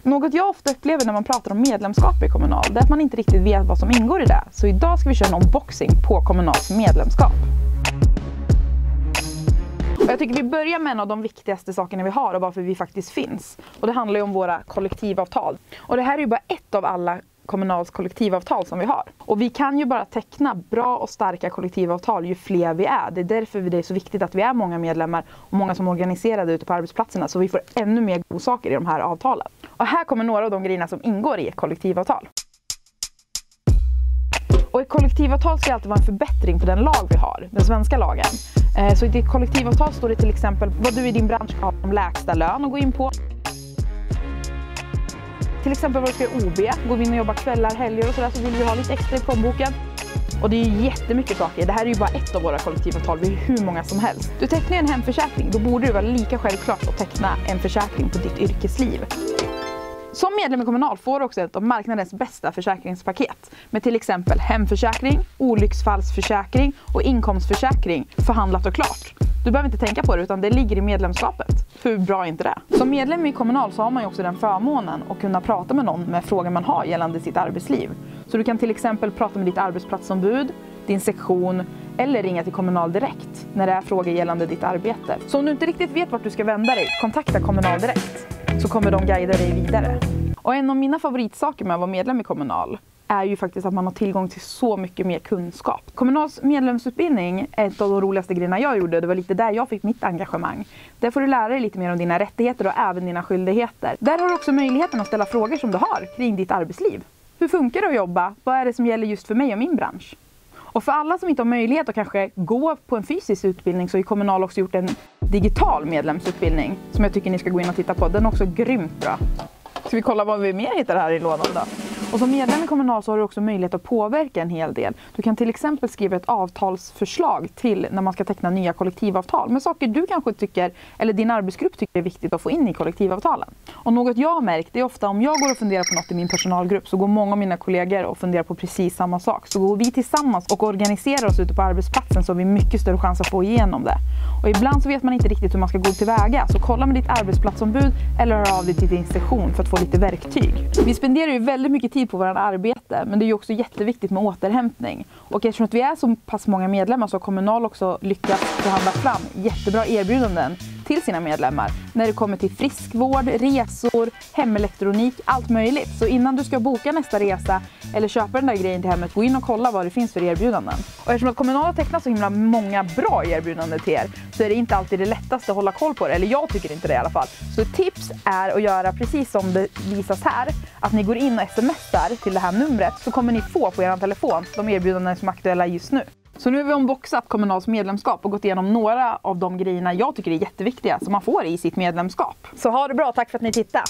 Något jag ofta upplever när man pratar om medlemskap i Kommunal, det är att man inte riktigt vet vad som ingår i det. Så idag ska vi köra en unboxing på Kommunals medlemskap. Och jag tycker vi börjar med en av de viktigaste sakerna vi har och varför vi faktiskt finns. Och det handlar ju om våra kollektivavtal. Och det här är ju bara ett av alla Kommunals kollektivavtal som vi har. Och vi kan ju bara teckna bra och starka kollektivavtal ju fler vi är. Det är därför det är så viktigt att vi är många medlemmar och många som är organiserade ute på arbetsplatserna, så vi får ännu mer goda saker i de här avtalen. Och här kommer några av de grejerna som ingår i ett kollektivavtal. Och ett kollektivavtal ska alltid vara en förbättring på den lag vi har, den svenska lagen. Så i ditt kollektivavtal står det till exempel vad du i din bransch ska ha som lägsta lön att gå in på. Till exempel vad du ska göra OB, går vi in och jobbar kvällar, helger och sådär, så vill vi ha lite extra i plånboken. Och det är ju jättemycket saker. Det här är ju bara ett av våra kollektivavtal, vi har hur många som helst. Du tecknar en hemförsäkring, då borde det vara lika självklart att teckna en försäkring på ditt yrkesliv. Som medlem i Kommunal får du också ett av marknadens bästa försäkringspaket med till exempel hemförsäkring, olycksfallsförsäkring och inkomstförsäkring förhandlat och klart. Du behöver inte tänka på det utan det ligger i medlemskapet. Hur bra är inte det? Som medlem i Kommunal så har man ju också den förmånen att kunna prata med någon med frågor man har gällande sitt arbetsliv. Så du kan till exempel prata med ditt arbetsplatsombud, din sektion eller ringa till Kommunal direkt när det är frågor gällande ditt arbete. Så om du inte riktigt vet vart du ska vända dig, kontakta Kommunal direkt. Så kommer de guida dig vidare. Och en av mina favoritsaker med att vara medlem i Kommunal är ju faktiskt att man har tillgång till så mycket mer kunskap. Kommunals medlemsutbildning är ett av de roligaste grejerna jag gjorde. Det var lite där jag fick mitt engagemang. Där får du lära dig lite mer om dina rättigheter och även dina skyldigheter. Där har du också möjligheten att ställa frågor som du har kring ditt arbetsliv. Hur funkar det att jobba? Vad är det som gäller just för mig och min bransch? Och för alla som inte har möjlighet att kanske gå på en fysisk utbildning så har Kommunal också gjort en digital medlemsutbildning som jag tycker ni ska gå in och titta på. Den är också grymt bra. Ska vi kolla vad vi mer hittar här i lådan då? Och som medlem i Kommunal så har du också möjlighet att påverka en hel del. Du kan till exempel skriva ett avtalsförslag till när man ska teckna nya kollektivavtal. Med saker du kanske tycker, eller din arbetsgrupp tycker är viktigt att få in i kollektivavtalen. Och något jag har märkt är ofta om jag går och funderar på något i min personalgrupp så går många av mina kollegor och funderar på precis samma sak. Så går vi tillsammans och organiserar oss ute på arbetsplatsen så har vi mycket större chans att få igenom det. Och ibland så vet man inte riktigt hur man ska gå tillväga. Så kolla med ditt arbetsplatsombud eller hör av dig till din sektion för att få lite verktyg. Vi spenderar ju väldigt mycket tid på vårt arbete, men det är ju också jätteviktigt med återhämtning. Och eftersom att vi är så pass många medlemmar så har Kommunal också lyckats förhandla fram jättebra erbjudanden till sina medlemmar när det kommer till friskvård, resor, hemelektronik, allt möjligt. Så innan du ska boka nästa resa eller köpa den där grejen till hemmet, gå in och kolla vad det finns för erbjudanden. Och eftersom att Kommunal har tecknat så himla många bra erbjudanden till er så är det inte alltid det lättaste att hålla koll på det, eller jag tycker inte det i alla fall. Så tips är att göra precis som det visas här, att ni går in och smsar till det här numret så kommer ni få på er telefon de erbjudanden som är aktuella just nu. Så nu har vi unboxat Kommunals medlemskap och gått igenom några av de grejerna jag tycker är jätteviktiga som man får i sitt medlemskap. Så ha det bra, tack för att ni tittade!